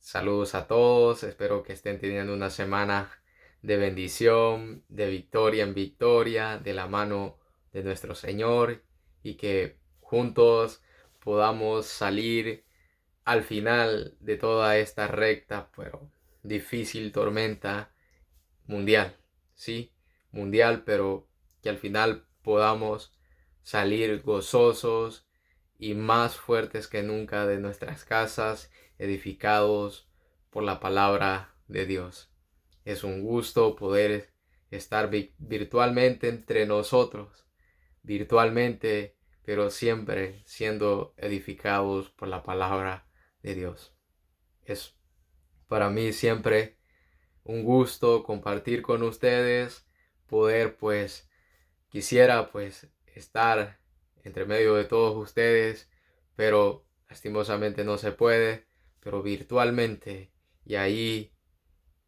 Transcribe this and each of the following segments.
Saludos a todos, espero que estén teniendo una semana de bendición, de victoria en victoria, de la mano de nuestro Señor y que juntos podamos salir al final de toda esta recta, pero difícil tormenta mundial, ¿sí? Mundial, pero que al final podamos salir gozosos y más fuertes que nunca de nuestras casas, edificados por la palabra de Dios. Es un gusto poder estar virtualmente entre nosotros, virtualmente, pero siempre siendo edificados por la palabra de Dios. Es para mí siempre un gusto compartir con ustedes, poder quisiera estar entre medio de todos ustedes, pero lastimosamente no se puede, pero virtualmente y ahí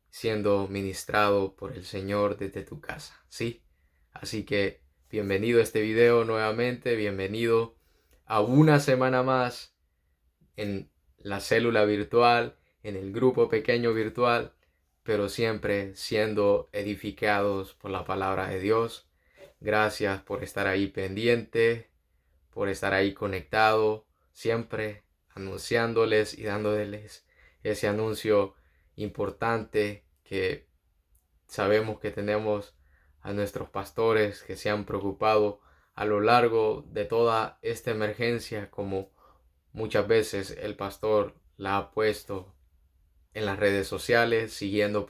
siendo ministrado por el Señor desde tu casa, ¿sí? Así que bienvenido a este video nuevamente, bienvenido a una semana más en la célula virtual, en el grupo pequeño virtual, pero siempre siendo edificados por la palabra de Dios. Gracias por estar ahí pendiente, por estar ahí conectado, siempre anunciándoles y dándoles ese anuncio importante que sabemos que tenemos a nuestros pastores que se han preocupado a lo largo de toda esta emergencia, como muchas veces el pastor la ha puesto en las redes sociales, siguiendo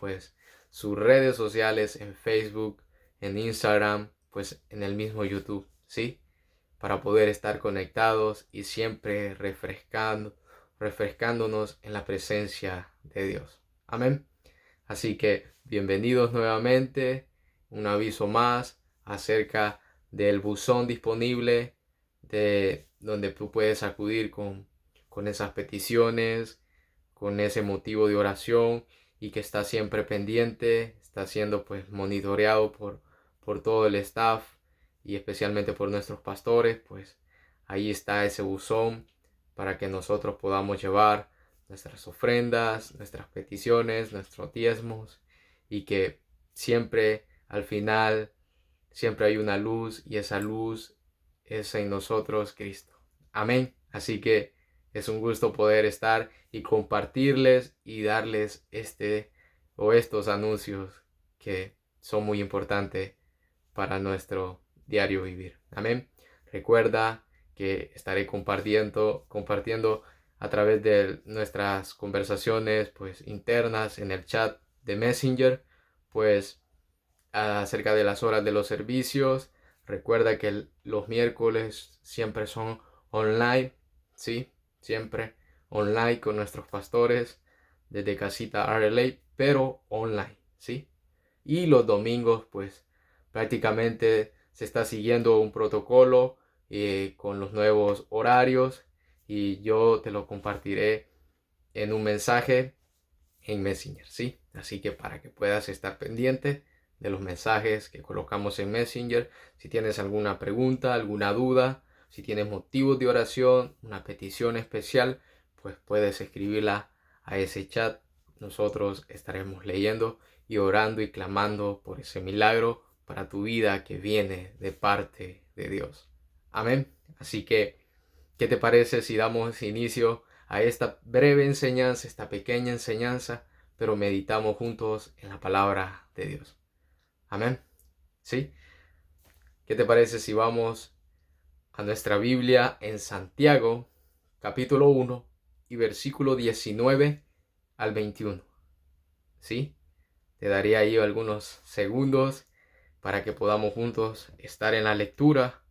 sus redes sociales en Facebook, en Instagram, en el mismo YouTube, ¿sí? Para poder estar conectados y siempre refrescándonos en la presencia de Dios. Amén. Así que bienvenidos nuevamente. Un aviso más acerca del buzón disponible de donde tú puedes acudir con esas peticiones, con ese motivo de oración y que está siempre pendiente, está siendo monitoreado por todo el staff y especialmente por nuestros pastores. Ahí está ese buzón para que nosotros podamos llevar nuestras ofrendas, nuestras peticiones, nuestros diezmos y que siempre al final siempre hay una luz y esa luz es en nosotros Cristo. Amén. Así que es un gusto poder estar y compartirles y darles estos anuncios que son muy importantes para nuestro diario vivir. Amén. Recuerda que estaré compartiendo a través de nuestras conversaciones internas en el chat de Messenger, acerca de las horas de los servicios. Recuerda que los miércoles siempre son online, ¿sí? Siempre online con nuestros pastores desde casita RLA, pero online, ¿sí? Y los domingos, prácticamente se está siguiendo un protocolo con los nuevos horarios y yo te lo compartiré en un mensaje en Messenger, ¿sí? Así que para que puedas estar pendiente de los mensajes que colocamos en Messenger, si tienes alguna pregunta, alguna duda, si tienes motivos de oración, una petición especial, puedes escribirla a ese chat. Nosotros estaremos leyendo y orando y clamando por ese milagro para tu vida que viene de parte de Dios. Amén. Así que, ¿qué te parece si damos inicio a esta breve enseñanza, esta pequeña enseñanza, pero meditamos juntos en la palabra de Dios? Amén. ¿Sí? ¿Qué te parece si vamos a nuestra Biblia en Santiago, capítulo 1 y versículo 19 al 21? ¿Sí? Te daría ahí algunos segundos para que podamos juntos estar en la lectura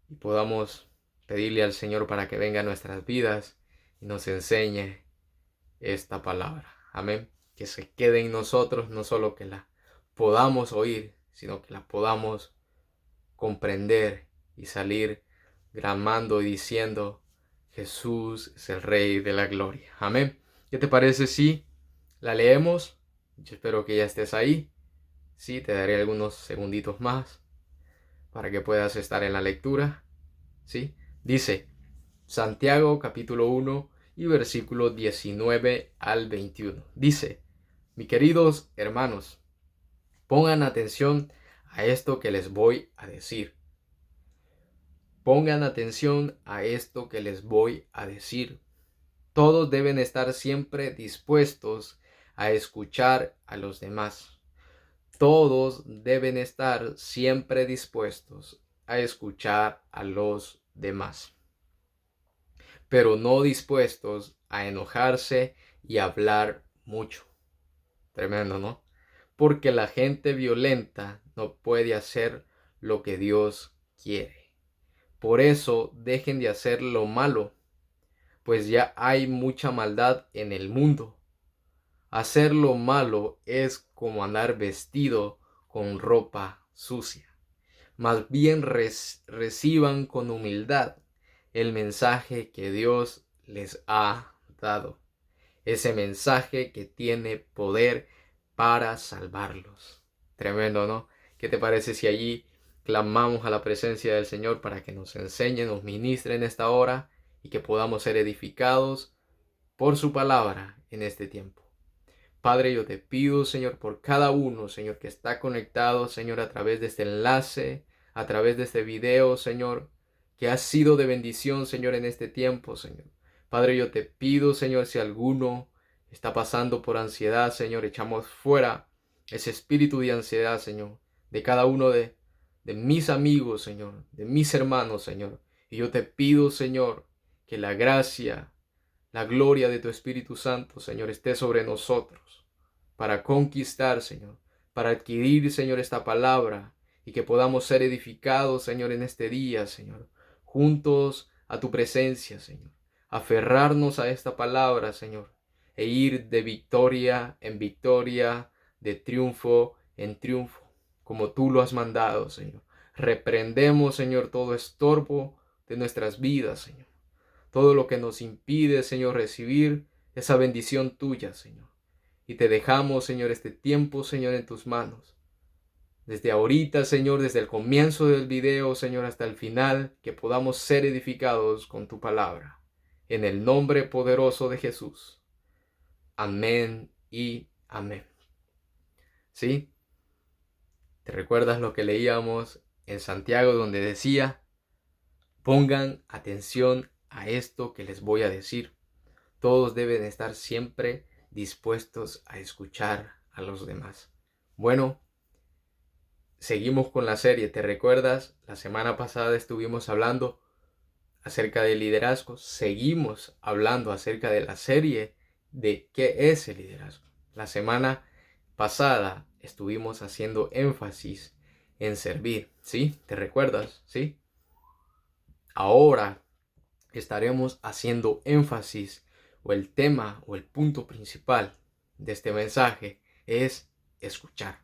y podamos pedirle al Señor para que venga a nuestras vidas y nos enseñe esta palabra. Amén. Que se quede en nosotros, no solo que la podamos oír, sino que la podamos comprender y salir clamando y diciendo: Jesús es el Rey de la Gloria. Amén. ¿Qué te parece si la leemos? Yo espero que ya estés ahí. Sí, te daré algunos segunditos más para que puedas estar en la lectura. ¿Sí? Dice Santiago capítulo 1 y versículo 19 al 21. Dice: mis queridos hermanos, pongan atención a esto que les voy a decir. Pongan atención a esto que les voy a decir. Todos deben estar siempre dispuestos a escuchar a los demás. Todos deben estar siempre dispuestos a escuchar a los demás, pero no dispuestos a enojarse y hablar mucho. Tremendo, ¿no? Porque la gente violenta no puede hacer lo que Dios quiere. Por eso dejen de hacer lo malo, pues ya hay mucha maldad en el mundo. Hacer lo malo es como andar vestido con ropa sucia. Más bien reciban con humildad el mensaje que Dios les ha dado. Ese mensaje que tiene poder para salvarlos. Tremendo, ¿no? ¿Qué te parece si allí clamamos a la presencia del Señor para que nos enseñe, nos ministre en esta hora y que podamos ser edificados por su palabra en este tiempo? Padre, yo te pido, Señor, por cada uno, Señor, que está conectado, Señor, a través de este enlace, a través de este video, Señor, que ha sido de bendición, Señor, en este tiempo, Señor. Padre, yo te pido, Señor, si alguno está pasando por ansiedad, Señor, echamos fuera ese espíritu de ansiedad, Señor, de cada uno de mis amigos, Señor, de mis hermanos, Señor. Y yo te pido, Señor, que la gracia, la gloria de tu Espíritu Santo, Señor, esté sobre nosotros para conquistar, Señor, para adquirir, Señor, esta palabra y que podamos ser edificados, Señor, en este día, Señor, juntos a tu presencia, Señor. Aferrarnos a esta palabra, Señor, e ir de victoria en victoria, de triunfo en triunfo, como tú lo has mandado, Señor. Reprendemos, Señor, todo estorbo de nuestras vidas, Señor. Todo lo que nos impide, Señor, recibir esa bendición tuya, Señor. Y te dejamos, Señor, este tiempo, Señor, en tus manos. Desde ahorita, Señor, desde el comienzo del video, Señor, hasta el final, que podamos ser edificados con tu palabra. En el nombre poderoso de Jesús. Amén y amén. ¿Sí? ¿Te recuerdas lo que leíamos en Santiago donde decía: pongan atención a esto que les voy a decir? Todos deben estar siempre dispuestos a escuchar a los demás. Bueno, seguimos con la serie. ¿Te recuerdas? La semana pasada estuvimos hablando acerca del liderazgo. Seguimos hablando acerca de la serie de qué es el liderazgo. La semana pasada estuvimos haciendo énfasis en servir. ¿Sí? ¿Te recuerdas? ¿Sí? Ahora estaremos haciendo énfasis, o el tema o el punto principal de este mensaje es escuchar.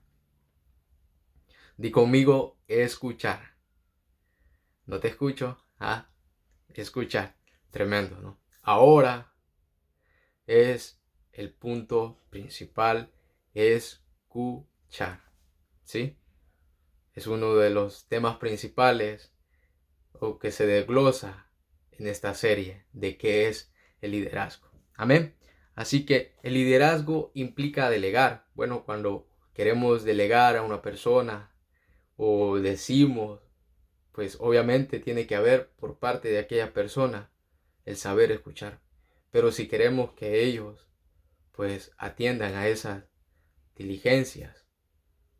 Di conmigo: escuchar. ¿No te escucho? Escuchar. Tremendo, ¿no? Ahora es el punto principal, escuchar. ¿Sí? Es uno de los temas principales o que se desglosa en esta serie de qué es el liderazgo. Amén. Así que el liderazgo implica delegar. Bueno, cuando queremos delegar a una persona o decimos, pues obviamente tiene que haber por parte de aquella persona el saber escuchar. Pero si queremos que ellos pues atiendan a esas diligencias,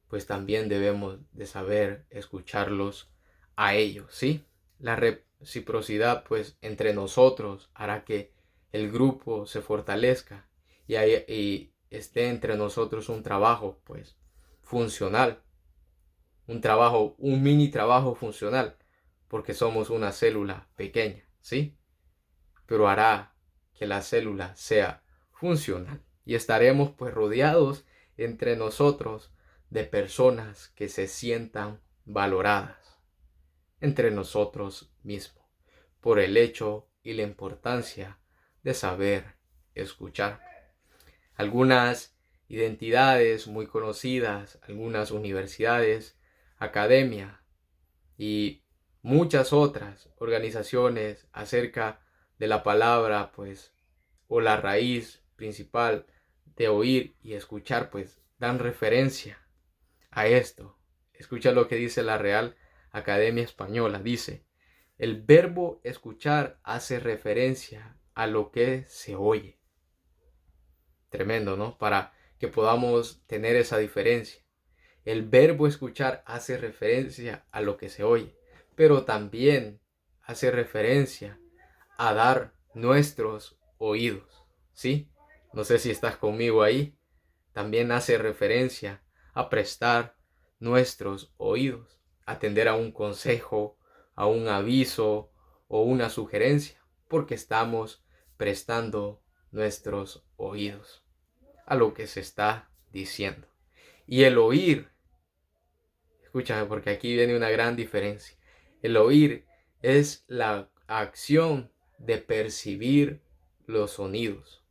pues también debemos de saber escucharlos a ellos, ¿sí? La reciprocidad pues entre nosotros hará que el grupo se fortalezca y esté entre nosotros un trabajo pues funcional, un mini trabajo funcional, porque somos una célula pequeña, ¿sí? Pero hará que la célula sea funcional y estaremos pues rodeados entre nosotros de personas que se sientan valoradas entre nosotros mismos por el hecho y la importancia de saber escuchar. Algunas identidades muy conocidas, algunas universidades, academia y muchas otras organizaciones acerca de la palabra pues o la raíz principal de oír y escuchar, pues dan referencia a esto. Escucha lo que dice la Real Academia Española. Dice: el verbo escuchar hace referencia a lo que se oye. Tremendo, ¿no? Para que podamos tener esa diferencia. El verbo escuchar hace referencia a lo que se oye, pero también hace referencia a dar nuestros oídos, ¿sí? No sé si estás conmigo ahí. También hace referencia a prestar nuestros oídos, atender a un consejo, a un aviso o una sugerencia, porque estamos prestando nuestros oídos a lo que se está diciendo. Y el oír, escúchame porque aquí viene una gran diferencia. El oír es la acción de percibir los sonidos.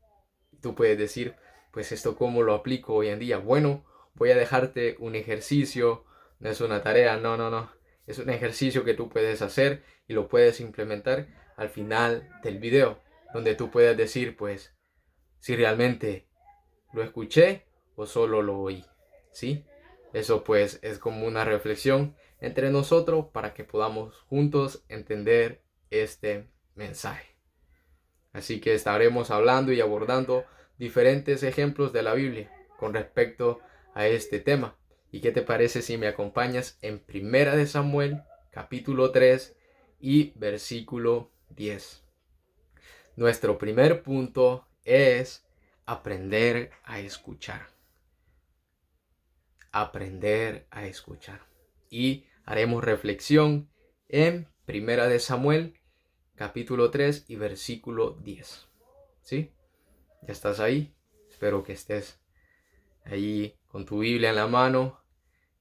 Tú puedes decir, pues esto cómo lo aplico hoy en día. Bueno, voy a dejarte un ejercicio, no es una tarea, no. Es un ejercicio que tú puedes hacer y lo puedes implementar al final del video, donde tú puedes decir, pues, si realmente lo escuché o solo lo oí, ¿sí? Eso pues es como una reflexión entre nosotros para que podamos juntos entender este mensaje. Así que estaremos hablando y abordando diferentes ejemplos de la Biblia con respecto a este tema. ¿Y qué te parece si me acompañas en Primera de Samuel, capítulo 3 y versículo 10? Nuestro primer punto es aprender a escuchar. Aprender a escuchar. Y haremos reflexión en Primera de Samuel, capítulo 3 y versículo 10. ¿Sí? ¿Ya estás ahí? Espero que estés ahí con tu Biblia en la mano.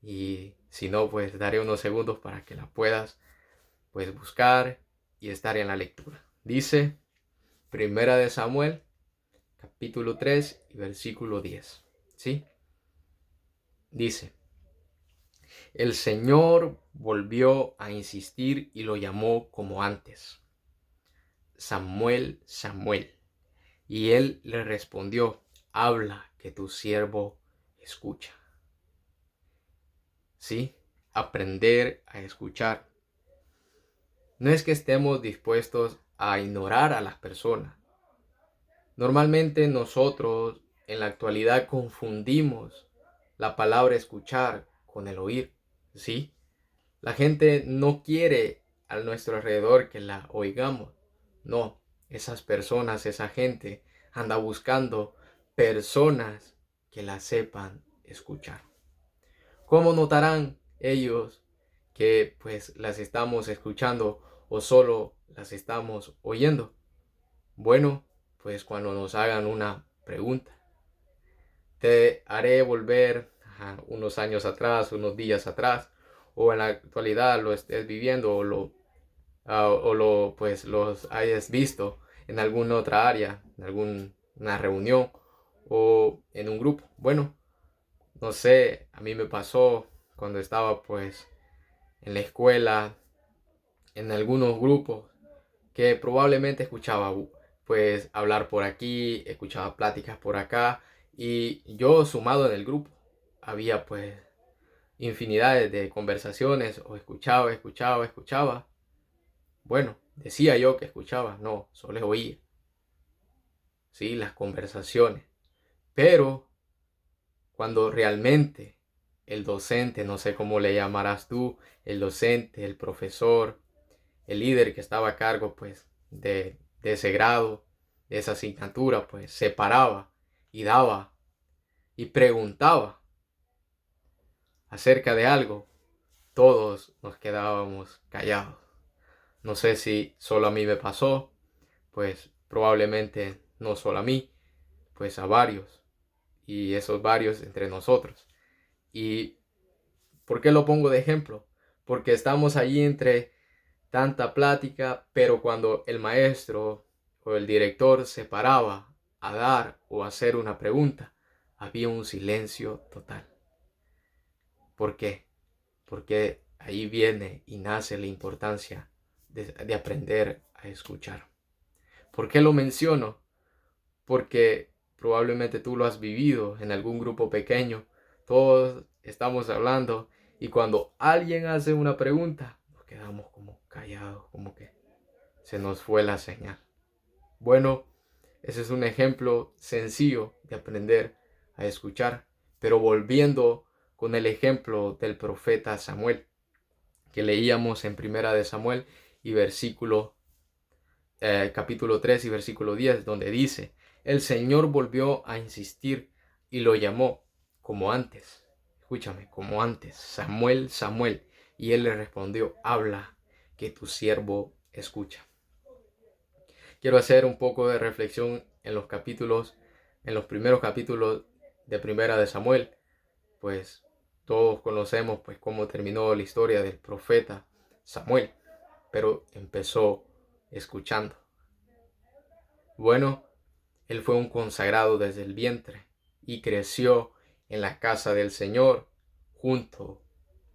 Y si no, pues daré unos segundos para que la puedas pues buscar y estar en la lectura. Dice Primera de Samuel, capítulo 3 y versículo 10. ¿Sí? Dice: el Señor volvió a insistir y lo llamó como antes: Samuel, Samuel. Y él le respondió: habla, que tu siervo escucha. ¿Sí? Aprender a escuchar. No es que estemos dispuestos a ignorar a las personas. Normalmente nosotros en la actualidad confundimos la palabra escuchar con el oír. ¿Sí? La gente no quiere a nuestro alrededor que la oigamos. No, esas personas, esa gente anda buscando personas que la sepan escuchar. ¿Cómo notarán ellos que pues las estamos escuchando o solo las estamos oyendo? Bueno, pues cuando nos hagan una pregunta. Te haré volver a unos años atrás, unos días atrás, o en la actualidad lo estés viviendo o pues los hayas visto en alguna otra área, en alguna reunión o en un grupo. Bueno, no sé, a mí me pasó cuando estaba pues en la escuela, en algunos grupos, que probablemente escuchaba pues hablar por aquí, escuchaba pláticas por acá, y yo sumado en el grupo había pues infinidades de conversaciones, o escuchaba. Bueno, decía yo que escuchaba, no, solo oía, sí, las conversaciones. Pero cuando realmente el docente, no sé cómo le llamarás tú, el docente, el profesor, el líder que estaba a cargo pues de ese grado, de esa asignatura, pues se paraba y daba y preguntaba acerca de algo, todos nos quedábamos callados. No sé si solo a mí me pasó, pues probablemente no solo a mí, pues a varios, y esos varios entre nosotros. ¿Y por qué lo pongo de ejemplo? Porque estamos allí entre tanta plática, pero cuando el maestro o el director se paraba a dar o a hacer una pregunta, había un silencio total. ¿Por qué? Porque ahí viene y nace la importancia de aprender a escuchar. ¿Por qué lo menciono? porque probablemente tú lo has vivido en algún grupo pequeño. Todos estamos hablando y cuando alguien hace una pregunta, nos quedamos como callados, como que se nos fue la señal. Bueno, ese es un ejemplo sencillo de aprender a escuchar, pero volviendo con el ejemplo del profeta Samuel, que leíamos en Primera de Samuel y capítulo 3 y versículo 10, donde dice: el Señor volvió a insistir y lo llamó como antes. Escúchame, como antes: Samuel, Samuel. Y él le respondió: habla, que tu siervo escucha. Quiero hacer un poco de reflexión en los primeros capítulos de Primera de Samuel. Pues todos conocemos pues cómo terminó la historia del profeta Samuel, pero empezó escuchando. Bueno, él fue un consagrado desde el vientre y creció en la casa del Señor junto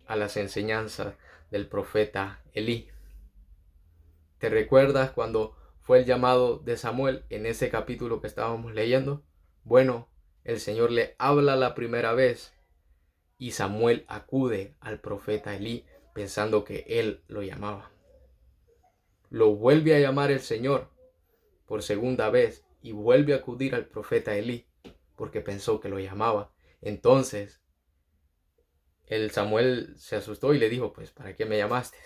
a las enseñanzas del profeta Elí. ¿Te recuerdas cuando fue el llamado de Samuel en ese capítulo que estábamos leyendo? Bueno, el Señor le habla la primera vez y Samuel acude al profeta Elí pensando que él lo llamaba. Lo vuelve a llamar el Señor por segunda vez y vuelve a acudir al profeta Elí porque pensó que lo llamaba. Entonces el Samuel se asustó y le dijo: pues, ¿para qué me llamaste?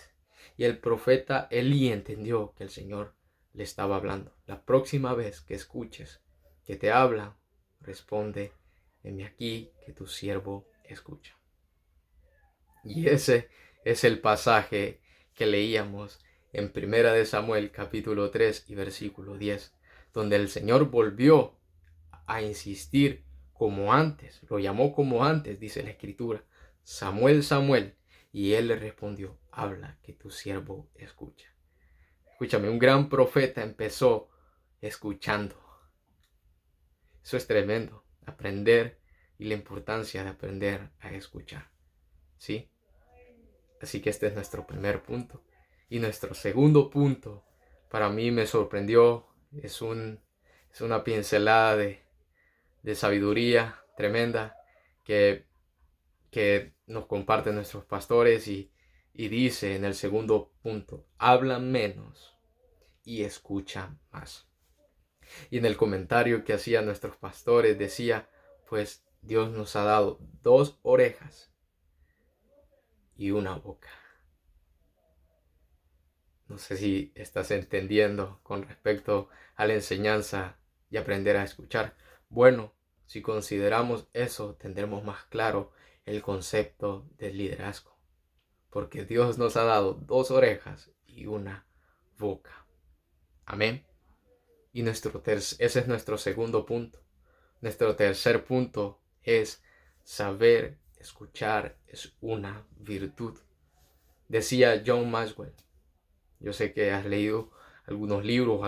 Y el profeta Elí entendió que el Señor le estaba hablando. La próxima vez que escuches que te habla, responde: heme aquí, que tu siervo escucha. Y ese es el pasaje que leíamos en Primera de Samuel capítulo 3 y versículo 10, donde el Señor volvió a insistir como antes, lo llamó como antes, dice la Escritura: Samuel, Samuel. Y él le respondió: habla, que tu siervo escucha. Escúchame, un gran profeta empezó escuchando. Eso es tremendo, aprender, y la importancia de aprender a escuchar, ¿sí? Así que este es nuestro primer punto. Y nuestro segundo punto, para mí me sorprendió, es una pincelada de sabiduría tremenda que nos comparten nuestros pastores, y dice en el segundo punto: habla menos y escucha más. Y en el comentario que hacían nuestros pastores decía: pues Dios nos ha dado 2 orejas y una boca. No sé si estás entendiendo con respecto a la enseñanza y aprender a escuchar. Bueno, si consideramos eso, tendremos más claro el concepto del liderazgo. Porque Dios nos ha dado 2 orejas y una boca. Amén. Y ese es nuestro segundo punto. Nuestro tercer punto es: saber escuchar es una virtud. Decía John Maxwell. Yo sé que has leído algunos libros,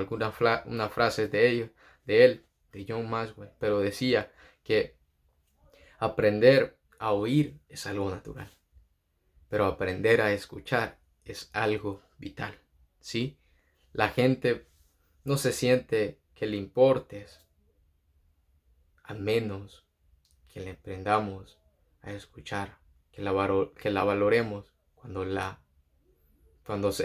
unas frases de John Maxwell, pero decía que aprender a oír es algo natural, pero aprender a escuchar es algo vital, ¿sí? La gente no se siente que le importes a menos que le aprendamos a escuchar, que la valoremos cuando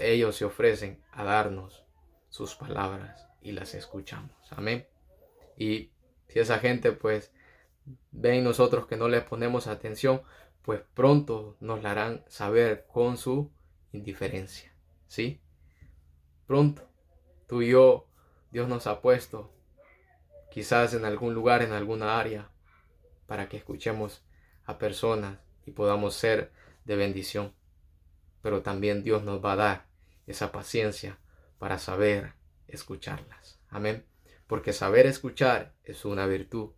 ellos se ofrecen a darnos sus palabras y las escuchamos. Amén. Y si esa gente pues ven nosotros que no les ponemos atención, pues pronto nos la harán saber con su indiferencia. ¿Sí? Pronto tú y yo, Dios nos ha puesto quizás en algún lugar, en alguna área, para que escuchemos a personas y podamos ser de bendición. Pero también Dios nos va a dar esa paciencia para saber escucharlas. Amén. Porque saber escuchar es una virtud.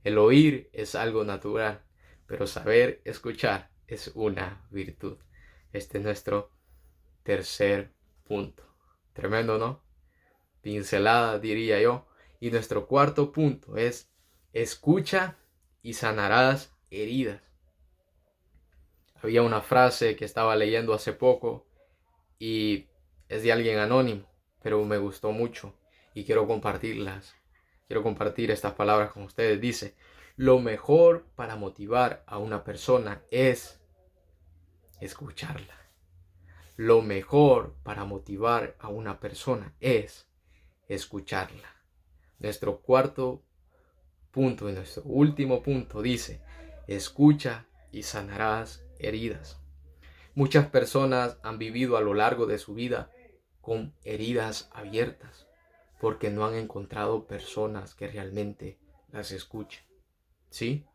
El oír es algo natural, pero saber escuchar es una virtud. Este es nuestro tercer punto. Tremendo, ¿no? Pincelada, diría yo. Y nuestro cuarto punto es: escucha y sanarás heridas. Había una frase que estaba leyendo hace poco y es de alguien anónimo, pero me gustó mucho y quiero compartirlas quiero compartir estas palabras con ustedes. Dice, lo mejor para motivar a una persona es escucharla. Lo mejor para motivar a una persona es escucharla. Nuestro cuarto punto y nuestro último punto dice, escucha y sanarás heridas. Muchas personas han vivido a lo largo de su vida con heridas abiertas porque no han encontrado personas que realmente las escuchen. ¿Sí?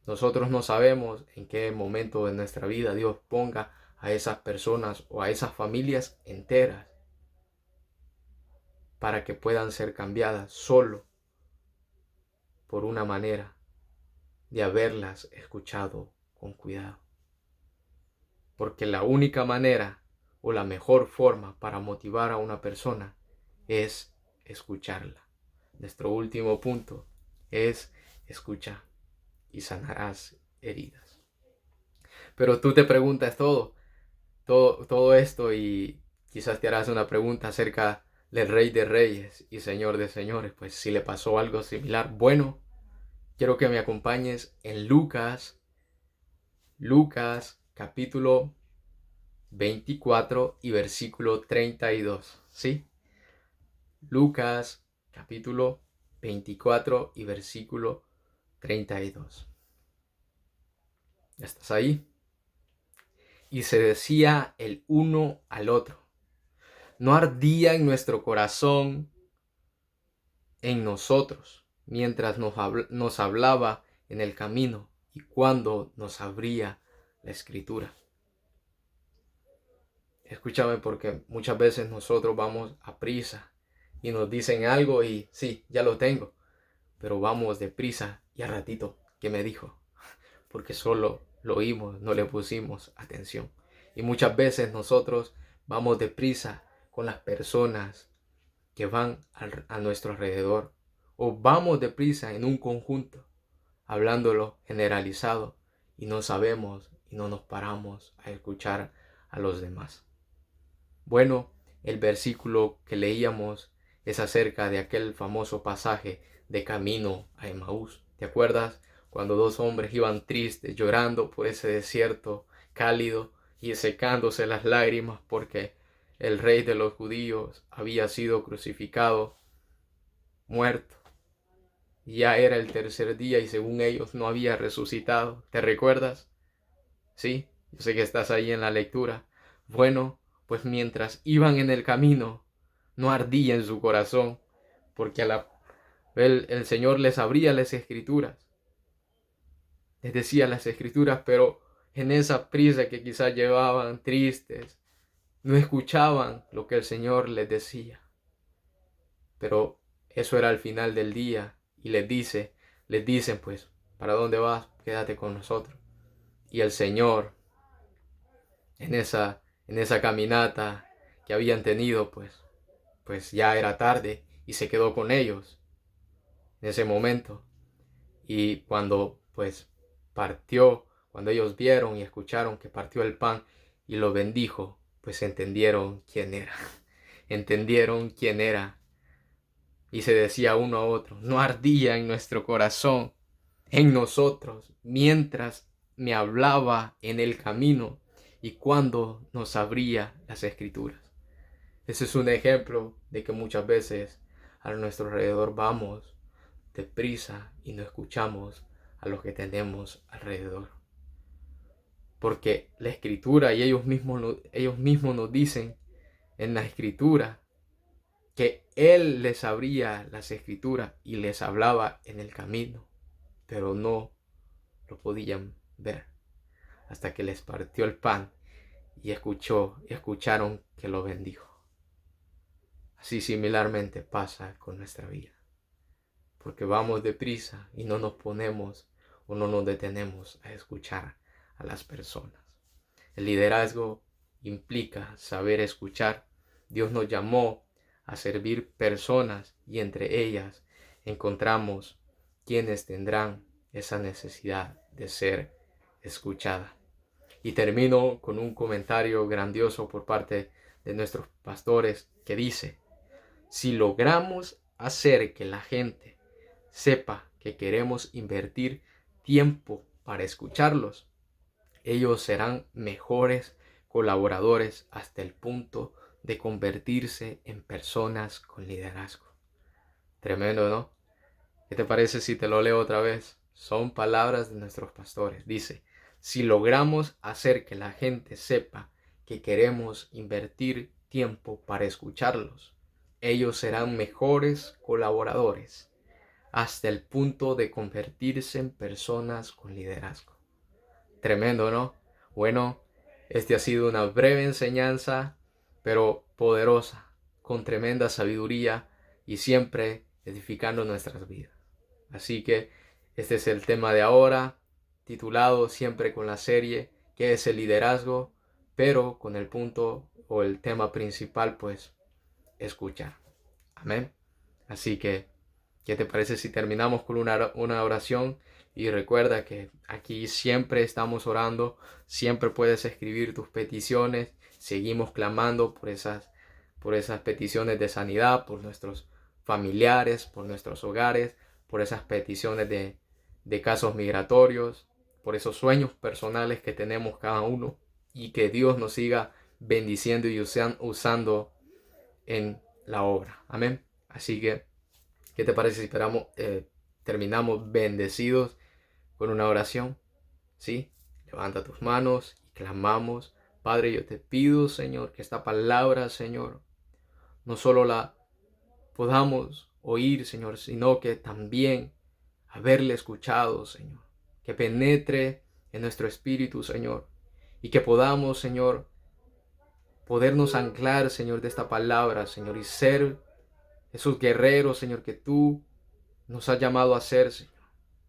Nosotros no sabemos en qué momento de nuestra vida Dios ponga a esas personas o a esas familias enteras para que puedan ser cambiadas solo por una manera de haberlas escuchado con cuidado. Porque la única manera o la mejor forma para motivar a una persona es escucharla. Nuestro último punto es escuchar y sanarás heridas. Pero tú te preguntas todo esto y quizás te harás una pregunta acerca del Rey de Reyes y Señor de Señores. Pues si le pasó algo similar, bueno, quiero que me acompañes en Lucas capítulo 24 y versículo 32. ¿Sí? Lucas capítulo 24 y versículo 32. ¿Ya estás ahí? Y se decía el uno al otro, ¿no ardía en nuestro corazón en nosotros mientras nos hablaba en el camino y cuando nos abría la escritura? Escúchame, porque muchas veces nosotros vamos a prisa y nos dicen algo y sí, ya lo tengo, pero vamos deprisa y a ratito, ¿qué me dijo? Porque solo lo oímos, no le pusimos atención. Y muchas veces nosotros vamos deprisa con las personas que van a nuestro alrededor, o vamos deprisa en un conjunto, hablándolo generalizado, y no sabemos y no nos paramos a escuchar a los demás. Bueno, el versículo que leíamos es acerca de aquel famoso pasaje de camino a Emaús. ¿Te acuerdas? Cuando dos hombres iban tristes, llorando por ese desierto cálido y secándose las lágrimas porque el rey de los judíos había sido crucificado, muerto. Ya era el tercer día y según ellos no había resucitado. ¿Te recuerdas? Sí, yo sé que estás ahí en la lectura. Bueno, pues mientras iban en el camino, no ardía en su corazón, porque el Señor les abría las escrituras. Les decía las escrituras, pero en esa prisa que quizás llevaban tristes, no escuchaban lo que el Señor les decía. Pero eso era al final del día y les dicen pues, ¿para dónde vas? Quédate con nosotros. Y el Señor, en esa caminata que habían tenido, pues ya era tarde y se quedó con ellos en ese momento. Y cuando pues partió, cuando ellos vieron y escucharon que partió el pan y lo bendijo, pues entendieron quién era. Entendieron quién era. Y se decía uno a otro, no ardía en nuestro corazón, en nosotros, mientras me hablaba en el camino y cuando nos abría las escrituras. Ese es un ejemplo de que muchas veces a nuestro alrededor vamos deprisa y no escuchamos a los que tenemos alrededor. Porque la escritura y ellos mismos nos dicen en la escritura que Él les abría las escrituras y les hablaba en el camino, pero no lo podían ver hasta que les partió el pan y escucharon que lo bendijo. Así similarmente pasa con nuestra vida, porque vamos deprisa y no nos ponemos o no nos detenemos a escuchar a las personas. El liderazgo implica saber escuchar. Dios nos llamó a servir personas y entre ellas encontramos quienes tendrán esa necesidad de ser escuchada. Y termino con un comentario grandioso por parte de nuestros pastores que dice: si logramos hacer que la gente sepa que queremos invertir tiempo para escucharlos, ellos serán mejores colaboradores hasta el punto de convertirse en personas con liderazgo. Tremendo, ¿no? ¿Qué te parece si te lo leo otra vez? Son palabras de nuestros pastores. Dice, si logramos hacer que la gente sepa que queremos invertir tiempo para escucharlos, ellos serán mejores colaboradores hasta el punto de convertirse en personas con liderazgo. Tremendo, ¿no? Bueno, este ha sido una breve enseñanza, pero poderosa, con tremenda sabiduría y siempre edificando nuestras vidas. Así que este es el tema de ahora, titulado siempre con la serie ¿qué es el liderazgo? Pero con el punto o el tema principal, pues, escuchar. Amén. Así que, ¿qué te parece si terminamos con una oración? Y recuerda que aquí siempre estamos orando, siempre puedes escribir tus peticiones, seguimos clamando por esas peticiones de sanidad, por nuestros familiares, por nuestros hogares, por esas peticiones de casos migratorios, por esos sueños personales que tenemos cada uno, y que Dios nos siga bendiciendo y usando en la obra. Amén. Así que, ¿qué te parece si terminamos bendecidos con una oración? ¿Sí? Levanta tus manos y clamamos. Padre, yo te pido, Señor, que esta palabra, Señor, no solo la podamos oír, Señor, sino que también haberle escuchado, Señor. Que penetre en nuestro espíritu, Señor. Y que podamos, Señor, podernos anclar, Señor, de esta palabra, Señor, y ser esos guerreros, Señor, que tú nos has llamado a ser, Señor.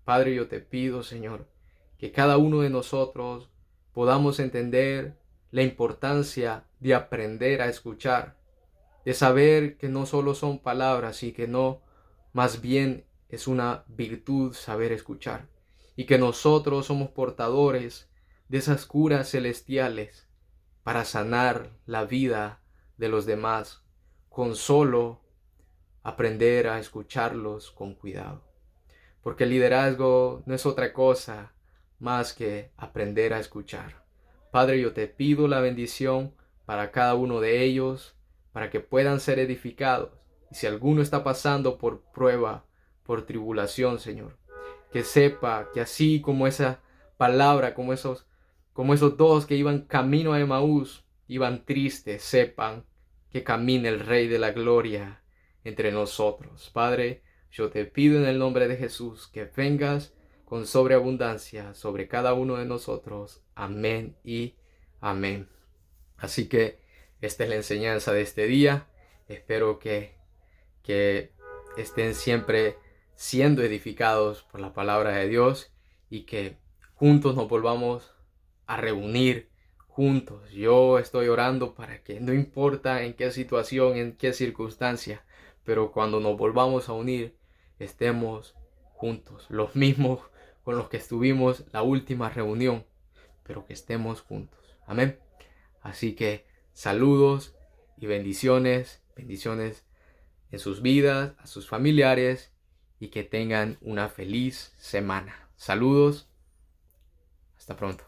Padre, yo te pido, Señor, que cada uno de nosotros podamos entender la importancia de aprender a escuchar, de saber que no solo son palabras y que no, más bien es una virtud saber escuchar, y que nosotros somos portadores de esas curas celestiales para sanar la vida de los demás con solo aprender a escucharlos con cuidado. Porque el liderazgo no es otra cosa más que aprender a escuchar. Padre, yo te pido la bendición para cada uno de ellos, para que puedan ser edificados. Y si alguno está pasando por prueba, por tribulación, Señor, que sepa que así como esa palabra, como esos dos que iban camino a Emaús, iban tristes, sepan que camina el Rey de la Gloria entre nosotros. Padre, yo te pido en el nombre de Jesús que vengas con sobreabundancia sobre cada uno de nosotros. Amén y amén. Así que esta es la enseñanza de este día. Espero que estén siempre siendo edificados por la palabra de Dios y que juntos nos volvamos a reunir juntos. Yo estoy orando para que no importa en qué situación, en qué circunstancia, pero cuando nos volvamos a unir, estemos juntos, los mismos con los que estuvimos la última reunión, pero que estemos juntos. Amén. Así que saludos y bendiciones en sus vidas, a sus familiares, y que tengan una feliz semana. Saludos. Hasta pronto.